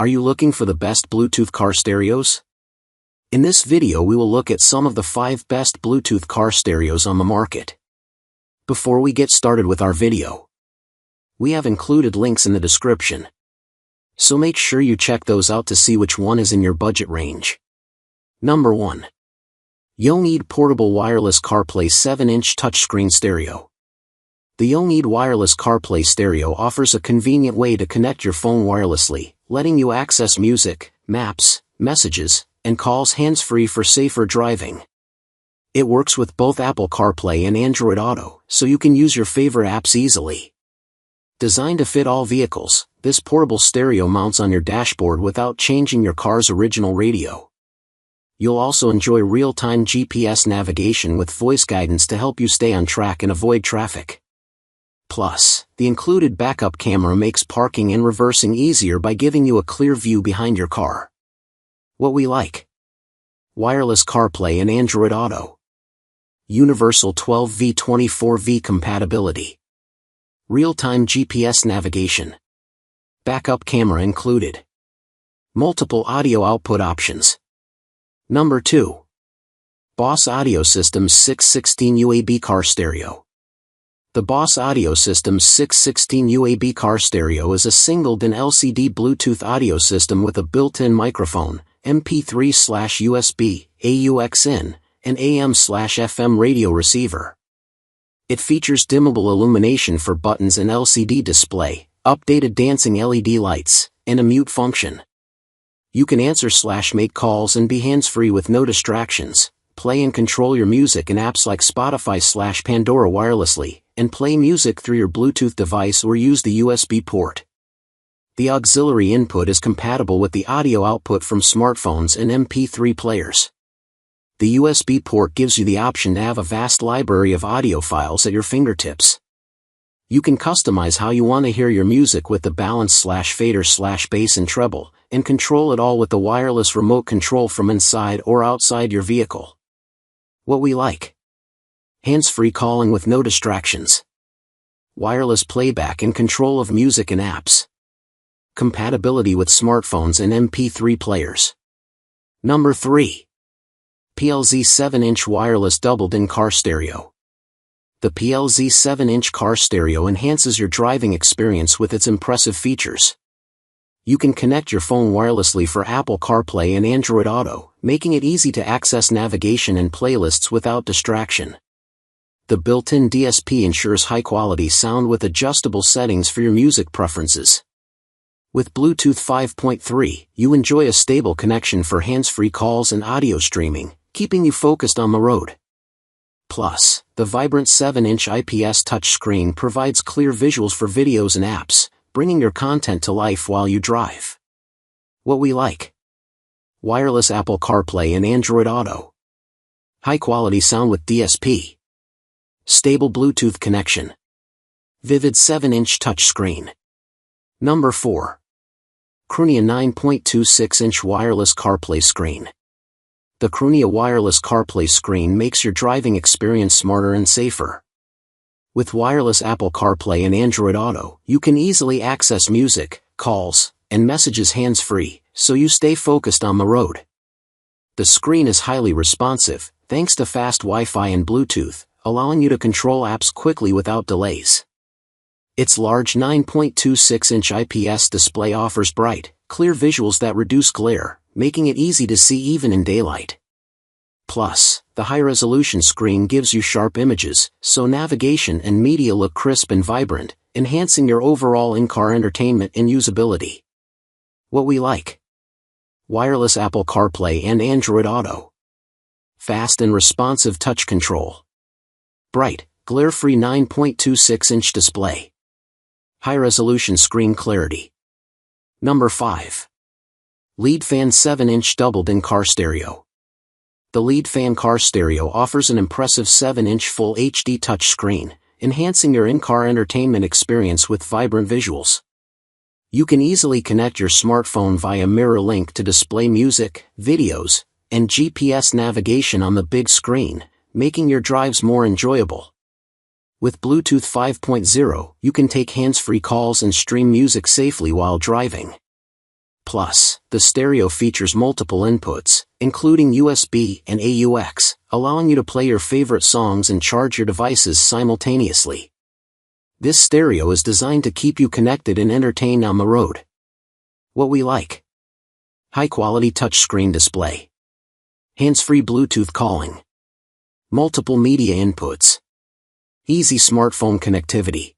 Are you looking for the best Bluetooth car stereos? In this video we will look at some of the 5 best Bluetooth car stereos on the market. Before we get started with our video, we have included links in the description, so make sure you check those out to see which one is in your budget range. Number 1. YIHUA Portable Wireless CarPlay 7-inch Touchscreen Stereo. The YIHUA Wireless CarPlay Stereo offers a convenient way to connect your phone wirelessly, letting you access music, maps, messages, and calls hands-free for safer driving. It works with both Apple CarPlay and Android Auto, so you can use your favorite apps easily. Designed to fit all vehicles, this portable stereo mounts on your dashboard without changing your car's original radio. You'll also enjoy real-time GPS navigation with voice guidance to help you stay on track and avoid traffic. Plus, the included backup camera makes parking and reversing easier by giving you a clear view behind your car. What we like: wireless CarPlay and Android Auto, universal 12V/24V compatibility, real-time GPS navigation, backup camera included, multiple audio output options. Number 2. Boss Audio Systems 616 UAB Car Stereo. The Boss Audio Systems 616 UAB Car Stereo is a single-DIN LCD Bluetooth audio system with a built-in microphone, MP3/USB, AUX-in, and AM/FM radio receiver. It features dimmable illumination for buttons and LCD display, updated dancing LED lights, and a mute function. You can answer/make calls and be hands-free with no distractions, play and control your music and apps like Spotify/Pandora wirelessly, and play music through your Bluetooth device or use the USB port. The auxiliary input is compatible with the audio output from smartphones and MP3 players. The USB port gives you the option to have a vast library of audio files at your fingertips. You can customize how you want to hear your music with the balance/fader/bass and treble, and control it all with the wireless remote control from inside or outside your vehicle. What we like: hands-free calling with no distractions, wireless playback and control of music and apps, compatibility with smartphones and MP3 players. Number 3. PLZ 7-inch Wireless Double-DIN Car Stereo. The PLZ 7-inch car stereo enhances your driving experience with its impressive features. You can connect your phone wirelessly for Apple CarPlay and Android Auto, making it easy to access navigation and playlists without distraction. The built-in DSP ensures high-quality sound with adjustable settings for your music preferences. With Bluetooth 5.3, you enjoy a stable connection for hands-free calls and audio streaming, keeping you focused on the road. Plus, the vibrant 7-inch IPS touchscreen provides clear visuals for videos and apps, bringing your content to life while you drive. What we like: wireless Apple CarPlay and Android Auto, high-quality sound with DSP, stable Bluetooth connection, vivid 7-inch touchscreen. Number 4. Krunia 9.26-inch Wireless CarPlay Screen. The Krunia Wireless CarPlay screen makes your driving experience smarter and safer. With wireless Apple CarPlay and Android Auto, you can easily access music, calls, and messages hands-free, so you stay focused on the road. The screen is highly responsive, thanks to fast Wi-Fi and Bluetooth, allowing you to control apps quickly without delays. Its large 9.26-inch IPS display offers bright, clear visuals that reduce glare, making it easy to see even in daylight. Plus, the high-resolution screen gives you sharp images, so navigation and media look crisp and vibrant, enhancing your overall in-car entertainment and usability. What we like: wireless Apple CarPlay and Android Auto, fast and responsive touch control, bright, glare-free 9.26-inch display, high-resolution screen clarity. Number 5. Leadfan 7-inch Double-DIN Car Stereo. The Leadfan Car Stereo offers an impressive 7-inch Full HD touchscreen, enhancing your in-car entertainment experience with vibrant visuals. You can easily connect your smartphone via mirror link to display music, videos, and GPS navigation on the big screen, making your drives more enjoyable. With Bluetooth 5.0, you can take hands-free calls and stream music safely while driving. Plus, the stereo features multiple inputs, including USB and AUX, allowing you to play your favorite songs and charge your devices simultaneously. This stereo is designed to keep you connected and entertained on the road. What we like: high-quality touchscreen display, hands-free Bluetooth calling, multiple media inputs, easy smartphone connectivity.